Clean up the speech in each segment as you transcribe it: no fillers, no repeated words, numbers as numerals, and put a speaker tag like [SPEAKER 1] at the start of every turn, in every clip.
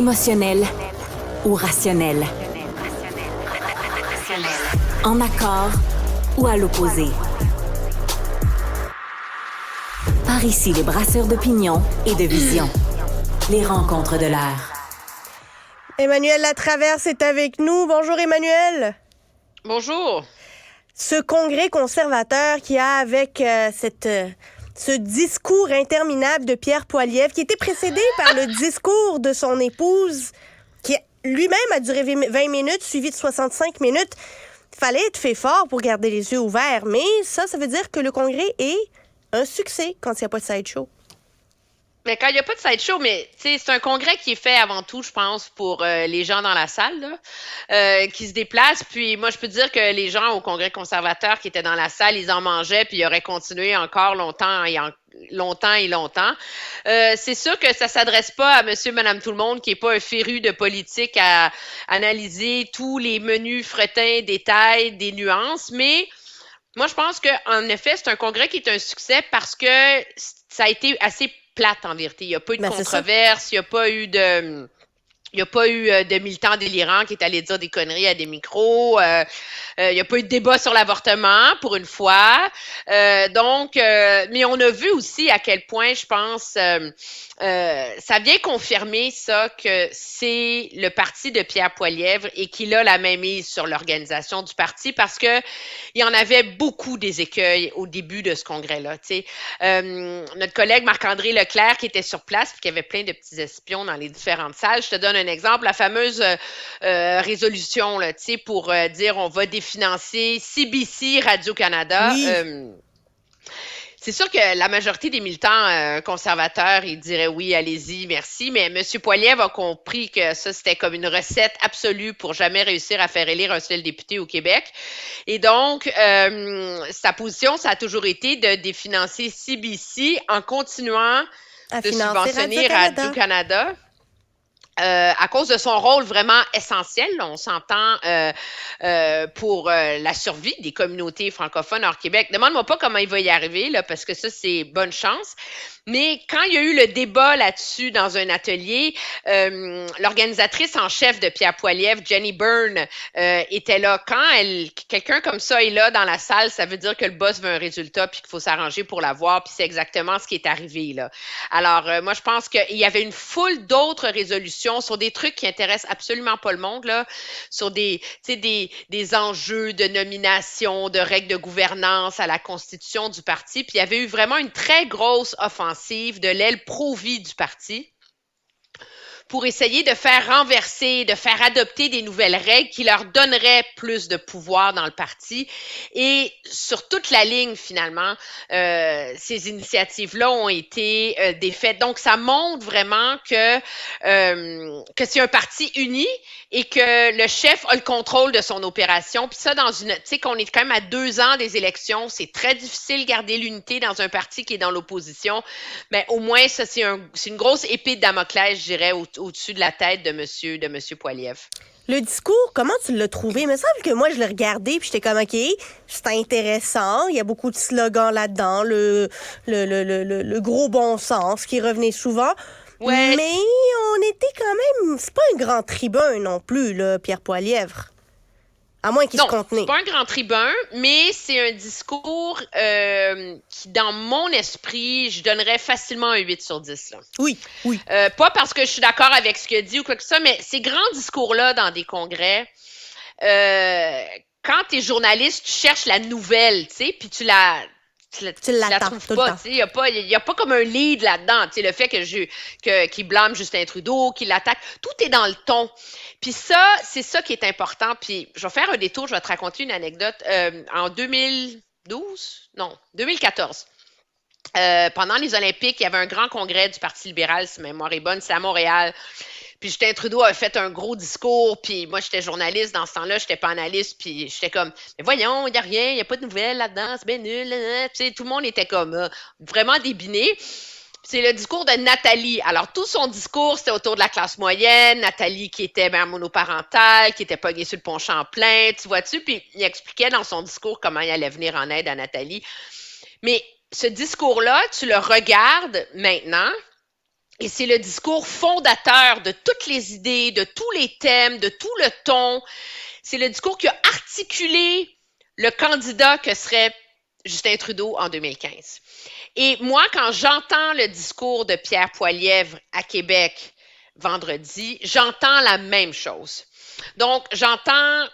[SPEAKER 1] Émotionnel ou rationnel. En accord ou à l'opposé. Par ici, les brasseurs d'opinion et de vision. Les rencontres de l'air.
[SPEAKER 2] Emmanuel Latraverse est avec nous. Bonjour Emmanuel.
[SPEAKER 3] Bonjour.
[SPEAKER 2] Ce congrès conservateur qui a avec ce discours interminable de Pierre Poilievre qui était précédé par le discours de son épouse qui lui-même a duré 20 minutes suivi de 65 minutes. Fallait être fait fort pour garder les yeux ouverts, mais ça veut dire que le congrès est un succès quand il n'y a pas de sideshow.
[SPEAKER 3] Mais quand il n'y a pas de sideshow, mais c'est un congrès qui est fait avant tout, je pense, pour les gens dans la salle, là, qui se déplacent. Puis moi, je peux dire que les gens au congrès conservateur qui étaient dans la salle, ils en mangeaient, puis ils auraient continué encore longtemps et longtemps. C'est sûr que ça s'adresse pas à monsieur, madame, tout le monde, qui est pas un féru de politique à analyser tous les menus, frettins, détails, des nuances, mais moi, je pense qu'en effet, c'est un congrès qui est un succès parce que ça a été assez plate en vérité. Il n'y a pas eu de controverse, il n'y a pas eu de... Il n'y a pas eu de militants délirants qui est allé dire des conneries à des micros. Il n'y a pas eu de débat sur l'avortement, pour une fois. Mais on a vu aussi à quel point, je pense, ça vient confirmer ça, que c'est le parti de Pierre Poilievre et qu'il a la mainmise sur l'organisation du parti parce que il y en avait beaucoup des écueils au début de ce congrès-là. Notre collègue Marc-André Leclerc qui était sur place et qui avait plein de petits espions dans les différentes salles. Je te donne un exemple, la fameuse résolution là, pour dire on va définancer CBC Radio-Canada.
[SPEAKER 2] Oui.
[SPEAKER 3] C'est sûr que la majorité des militants conservateurs, ils diraient oui, allez-y, merci, mais M. Poilievre a compris que ça, c'était comme une recette absolue pour jamais réussir à faire élire un seul député au Québec. Et donc, sa position, ça a toujours été de définancer CBC en continuant de subventionner Radio-Canada. À cause de son rôle vraiment essentiel, là, on s'entend pour la survie des communautés francophones hors Québec. Demande-moi pas comment il va y arriver, là, parce que ça, c'est bonne chance. Mais quand il y a eu le débat là-dessus dans un atelier, l'organisatrice en chef de Pierre Poilievre, Jenny Byrne, était là. Quand quelqu'un comme ça est là dans la salle, ça veut dire que le boss veut un résultat puis qu'il faut s'arranger pour l'avoir, puis c'est exactement ce qui est arrivé, là. Alors, moi, je pense qu'il y avait une foule d'autres résolutions sur des trucs qui intéressent absolument pas le monde, là, sur des enjeux de nomination, de règles de gouvernance à la constitution du parti. Puis il y avait eu vraiment une très grosse offensive de l'aile pro-vie du parti pour essayer de faire renverser, de faire adopter des nouvelles règles qui leur donneraient plus de pouvoir dans le parti. Et sur toute la ligne, finalement, ces initiatives-là ont été défaites. Donc, ça montre vraiment que c'est un parti uni et que le chef a le contrôle de son opération. Puis ça, tu sais qu'on est quand même à 2 ans des élections, c'est très difficile de garder l'unité dans un parti qui est dans l'opposition. Mais au moins, ça, c'est une grosse épée de Damoclès, je dirais, au-dessus de la tête de monsieur Poilievre.
[SPEAKER 2] Le discours, comment tu l'as trouvé? Il me semble que moi, je l'ai regardé puis j'étais comme, OK, c'est intéressant. Il y a beaucoup de slogans là-dedans. Le gros bon sens qui revenait souvent. Ouais. Mais on était quand même... C'est pas un grand tribun non plus, là, Pierre Poilievre. À moins qu'il se contenait.
[SPEAKER 3] Non, c'est pas un grand tribun, mais c'est un discours qui, dans mon esprit, je donnerais facilement un 8 sur 10. Là.
[SPEAKER 2] Oui.
[SPEAKER 3] Pas parce que je suis d'accord avec ce qu'il dit ou quoi que ce soit, mais ces grands discours-là dans des congrès, quand tu es journaliste, tu cherches la nouvelle, tu sais, puis tu la trouves pas, tu sais, il y a pas comme un lead là-dedans, tu sais, le fait qu'il blâme Justin Trudeau, qu'il l'attaque, tout est dans le ton. Puis ça, c'est ça qui est important. Puis je vais faire un détour, je vais te raconter une anecdote. En 2014, pendant les Olympiques, il y avait un grand congrès du Parti libéral, si ma mémoire est bonne, c'est à Montréal. Puis Justin Trudeau a fait un gros discours, puis moi, j'étais journaliste dans ce temps-là, j'étais pas analyste, puis j'étais comme, mais voyons, il n'y a rien, il n'y a pas de nouvelles là-dedans, c'est bien nul. Tu sais, tout le monde était comme vraiment débiné. C'est le discours de Nathalie. Alors, tout son discours, c'était autour de la classe moyenne. Nathalie qui était mère monoparentale, qui était pognée sur le pont Champlain, tu vois-tu? Puis il expliquait dans son discours comment il allait venir en aide à Nathalie. Mais ce discours-là, tu le regardes maintenant, Et c'est le discours fondateur de toutes les idées, de tous les thèmes, de tout le ton. C'est le discours qui a articulé le candidat que serait Justin Trudeau en 2015. Et moi, quand j'entends le discours de Pierre Poilievre à Québec vendredi, j'entends la même chose. Donc, j'entends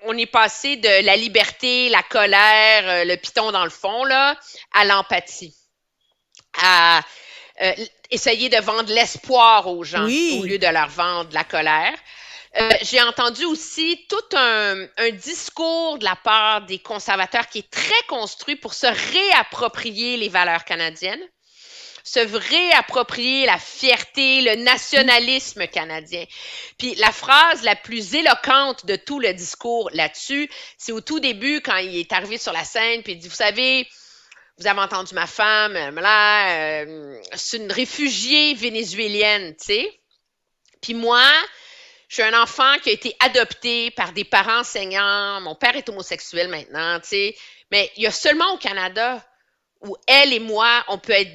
[SPEAKER 3] on est passé de la liberté, la colère, le piton dans le fond, là, à l'empathie, à essayer de vendre l'espoir aux gens au lieu de leur vendre la colère. J'ai entendu aussi tout un discours de la part des conservateurs qui est très construit pour se réapproprier les valeurs canadiennes, se réapproprier la fierté, le nationalisme canadien. Puis la phrase la plus éloquente de tout le discours là-dessus, c'est au tout début quand il est arrivé sur la scène, puis il dit, vous savez, vous avez entendu ma femme, c'est une réfugiée vénézuélienne, tu sais. Puis moi, je suis un enfant qui a été adopté par des parents enseignants. Mon père est homosexuel maintenant, tu sais. Mais il y a seulement au Canada où elle et moi, on peut être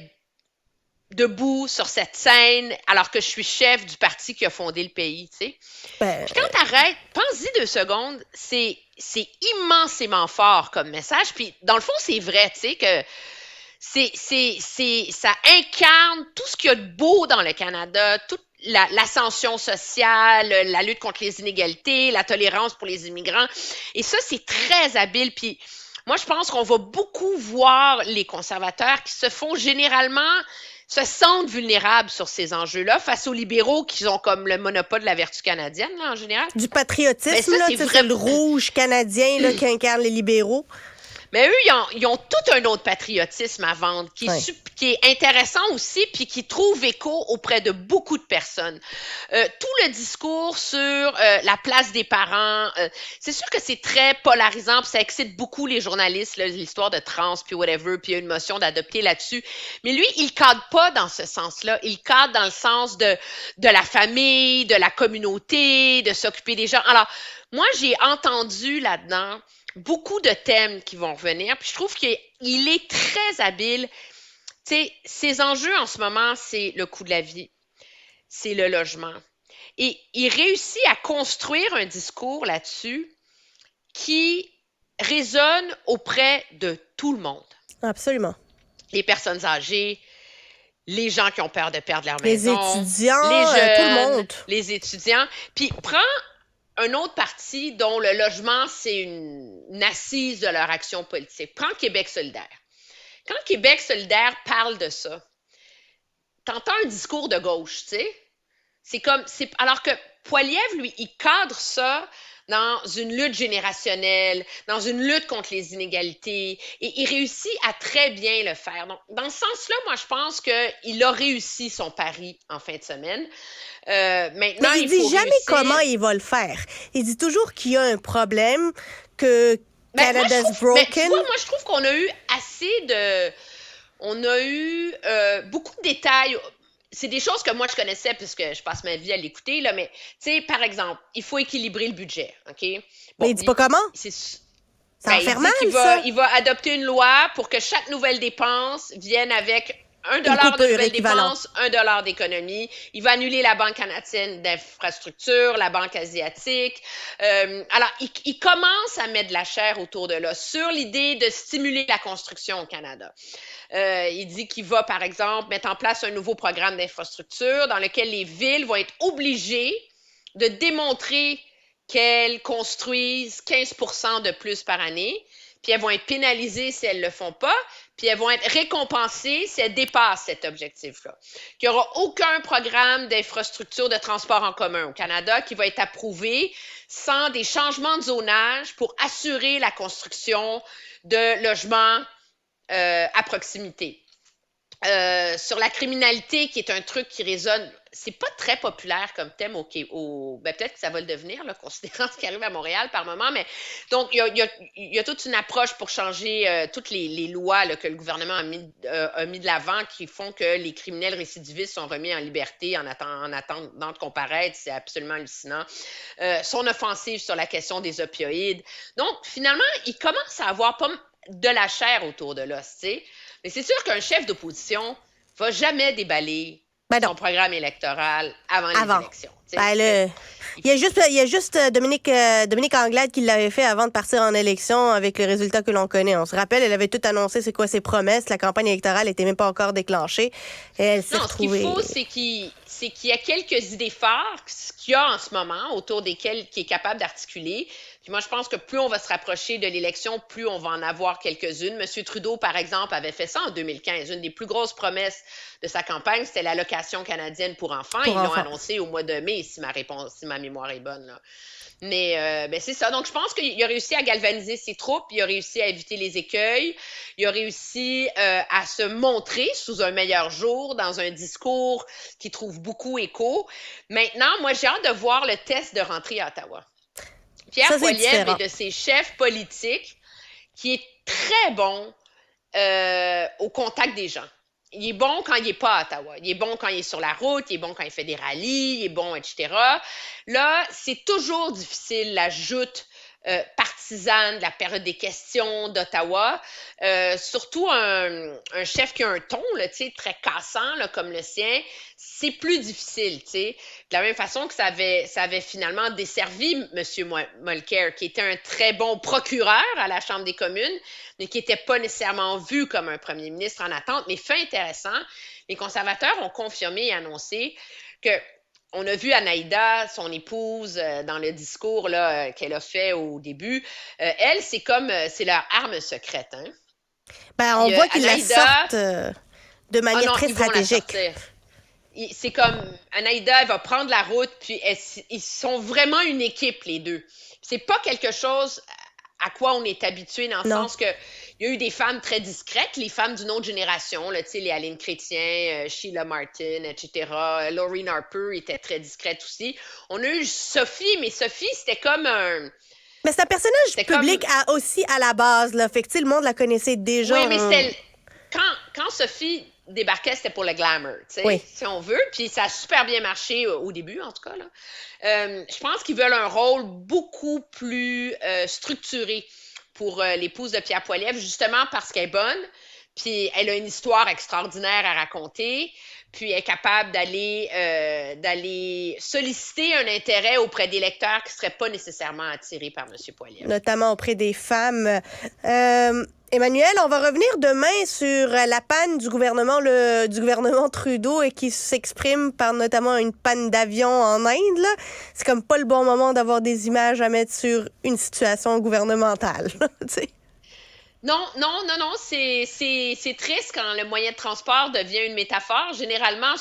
[SPEAKER 3] debout sur cette scène alors que je suis chef du parti qui a fondé le pays, tu sais. Puis quand t'arrêtes, pense-y 2 secondes, c'est immensément fort comme message. Puis dans le fond, c'est vrai, tu sais, que ça incarne tout ce qu'il y a de beau dans le Canada, toute l'ascension sociale, la lutte contre les inégalités, la tolérance pour les immigrants. Et ça, c'est très habile. Puis moi, je pense qu'on va beaucoup voir les conservateurs qui se sentent vulnérables sur ces enjeux-là face aux libéraux qui ont comme le monopole de la vertu canadienne, là, en général.
[SPEAKER 2] Du patriotisme,
[SPEAKER 3] ça,
[SPEAKER 2] c'est le rouge canadien là, qui incarne les libéraux.
[SPEAKER 3] Mais eux, ils ont tout un autre patriotisme à vendre qui est intéressant aussi puis qui trouve écho auprès de beaucoup de personnes. Tout le discours sur la place des parents, c'est sûr que c'est très polarisant puis ça excite beaucoup les journalistes, là, l'histoire de trans puis whatever, puis il y a une motion d'adopter là-dessus. Mais lui, il cadre pas dans ce sens-là. Il cadre dans le sens de la famille, de la communauté, de s'occuper des gens. Alors, moi, j'ai entendu là-dedans beaucoup de thèmes qui vont revenir. Puis je trouve qu'il est très habile. Tu sais, ses enjeux en ce moment, c'est le coût de la vie, c'est le logement. Et il réussit à construire un discours là-dessus qui résonne auprès de tout le monde.
[SPEAKER 2] Absolument.
[SPEAKER 3] Les personnes âgées, les gens qui ont peur de perdre leur maison,
[SPEAKER 2] les étudiants,
[SPEAKER 3] les jeunes,
[SPEAKER 2] tout le monde.
[SPEAKER 3] Les étudiants. Puis prends un autre parti dont le logement, c'est une assise de leur action politique. Prends Québec solidaire. Quand Québec solidaire parle de ça, t'entends un discours de gauche, tu sais? Alors que Poilievre, lui, il cadre ça dans une lutte générationnelle, dans une lutte contre les inégalités, et il réussit à très bien le faire. Donc, dans ce sens-là, moi, je pense qu'il a réussi son pari en fin de semaine. Maintenant,
[SPEAKER 2] mais il dit jamais comment il va le faire. Il dit toujours qu'il y a un problème, que Canada's broken.
[SPEAKER 3] Mais tu vois, moi, je trouve qu'on a eu beaucoup de détails. C'est des choses que moi, je connaissais puisque je passe ma vie à l'écouter, là, mais, tu sais, par exemple, il faut équilibrer le budget, OK? Bon,
[SPEAKER 2] mais il dit pas comment? Ça va faire mal, ça.
[SPEAKER 3] Il va adopter une loi pour que chaque nouvelle dépense vienne avec $1 de nouvelles dépenses, $1 d'économie. Il va annuler la Banque canadienne d'infrastructure, la Banque asiatique. Alors, il commence à mettre de la chair autour de là sur l'idée de stimuler la construction au Canada. Il dit qu'il va, par exemple, mettre en place un nouveau programme d'infrastructure dans lequel les villes vont être obligées de démontrer qu'elles construisent 15% de plus par année, puis elles vont être pénalisées si elles ne le font pas, puis elles vont être récompensées si elles dépassent cet objectif-là. Qu'il n'y aura aucun programme d'infrastructure de transport en commun au Canada qui va être approuvé sans des changements de zonage pour assurer la construction de logements à proximité. Sur la criminalité, qui est un truc qui résonne, c'est pas très populaire comme thème ben peut-être que ça va le devenir, là, considérant ce qui arrive à Montréal par moment, mais donc il y a toute une approche pour changer toutes les lois là, que le gouvernement a mis de l'avant qui font que les criminels récidivistes sont remis en liberté en attendant de comparaître, c'est absolument hallucinant. Son offensive sur la question des opioïdes. Donc, finalement, il commence à avoir pas de la chair autour de l'os, tu sais. Mais c'est sûr qu'un chef d'opposition, va jamais déballer
[SPEAKER 2] Ben non.
[SPEAKER 3] son programme électoral avant les élections.
[SPEAKER 2] Ben, il y a juste Dominique Anglade qui l'avait fait avant de partir en élection avec les résultats que l'on connaît. On se rappelle, elle avait tout annoncé c'est quoi ses promesses. La campagne électorale n'était même pas encore déclenchée. Et elle s'est retrouvée...
[SPEAKER 3] Ce qu'il faut, c'est qu'il y a quelques idées phares qu'il y a en ce moment autour desquelles il est capable d'articuler. Puis moi, je pense que plus on va se rapprocher de l'élection, plus on va en avoir quelques-unes. M. Trudeau, par exemple, avait fait ça en 2015. Une des plus grosses promesses de sa campagne, c'était l'allocation canadienne pour enfants. Ils l'ont annoncé au mois de mai, si ma mémoire est bonne, là. Mais c'est ça. Donc, je pense qu'il a réussi à galvaniser ses troupes, il a réussi à éviter les écueils, il a réussi à se montrer sous un meilleur jour dans un discours qui trouve beaucoup écho. Maintenant, moi, j'ai hâte de voir le test de rentrée à Ottawa. Pierre Poilievre est de ces chefs politiques qui est très bon au contact des gens. Il est bon quand il n'est pas à Ottawa. Il est bon quand il est sur la route, il est bon quand il fait des rallyes, il est bon, etc. Là, c'est toujours difficile, la joute partisane de la période des questions d'Ottawa. Surtout un chef qui a un ton là, très cassant là, comme le sien, c'est plus difficile. De la même façon que ça avait finalement desservi M. Mulcair, qui était un très bon procureur à la Chambre des communes, mais qui n'était pas nécessairement vu comme un premier ministre en attente. Mais fait intéressant, les conservateurs ont confirmé et annoncé que on a vu Anaïda, son épouse, dans le discours là, qu'elle a fait au début. Elle, c'est leur arme secrète. Hein?
[SPEAKER 2] Ben, on voit qu'ils la sortent de manière très stratégique.
[SPEAKER 3] C'est comme Anaïda, elle va prendre la route, puis ils sont vraiment une équipe, les deux. C'est pas quelque chose à quoi on est habitué, dans le sens que il y a eu des femmes très discrètes, les femmes d'une autre génération, là, les Aline Chrétien, Sheila Martin, etc. Laureen Harper était très discrète aussi. On a eu Sophie, mais Sophie, c'était comme un...
[SPEAKER 2] Mais c'est un personnage public aussi à la base, là. Fait que le monde la connaissait déjà.
[SPEAKER 3] Oui, mais c'était... Quand Sophie débarquait, c'était pour le glamour, si on veut. Puis ça a super bien marché au début, en tout cas. Là. Je pense qu'ils veulent un rôle beaucoup plus structuré pour l'épouse de Pierre Poilievre, justement parce qu'elle est bonne, puis elle a une histoire extraordinaire à raconter, puis elle est capable d'aller solliciter un intérêt auprès des lecteurs qui ne seraient pas nécessairement attirés par M. Poilievre.
[SPEAKER 2] Notamment auprès des femmes. Emmanuel, on va revenir demain sur la panne du gouvernement Trudeau et qui s'exprime par notamment une panne d'avion en Inde. Là. C'est comme pas le bon moment d'avoir des images à mettre sur une situation gouvernementale.
[SPEAKER 3] Non, c'est triste quand le moyen de transport devient une métaphore. Généralement,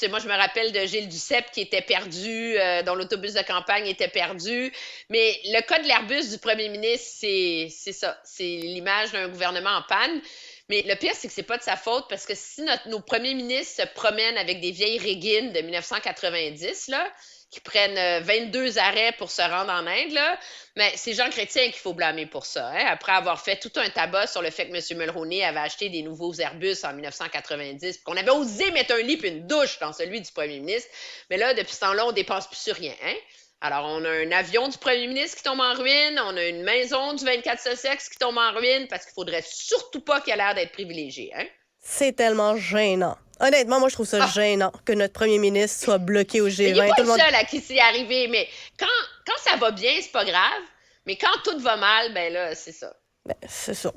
[SPEAKER 3] moi, je me rappelle de Gilles Duceppe qui était perdu, dont l'autobus de campagne était perdu. Mais le cas de l'Airbus du premier ministre, c'est ça. C'est l'image d'un gouvernement en panne. Mais le pire, c'est que c'est pas de sa faute parce que si nos premiers ministres se promènent avec des vieilles régines de 1990, là, qui prennent 22 arrêts pour se rendre en Inde, là, mais c'est Jean Chrétien qu'il faut blâmer pour ça. Hein? Après avoir fait tout un tabac sur le fait que M. Mulroney avait acheté des nouveaux Airbus en 1990, qu'on avait osé mettre un lit et une douche dans celui du premier ministre. Mais là, depuis ce temps-là, on ne dépense plus sur rien. Hein? Alors, on a un avion du premier ministre qui tombe en ruine, on a une maison du 24 Sussex qui tombe en ruine parce qu'il ne faudrait surtout pas qu'il ait l'air d'être privilégié. Hein?
[SPEAKER 2] C'est tellement gênant. Honnêtement, moi, je trouve ça gênant que notre premier ministre soit bloqué au G20.
[SPEAKER 3] Il n'est pas le seul à qui c'est arrivé, mais quand ça va bien, c'est pas grave. Mais quand tout va mal, ben là, c'est ça.
[SPEAKER 2] Ben, c'est ça.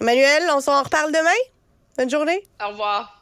[SPEAKER 2] Emmanuel, on s'en reparle demain? Bonne journée.
[SPEAKER 3] Au revoir.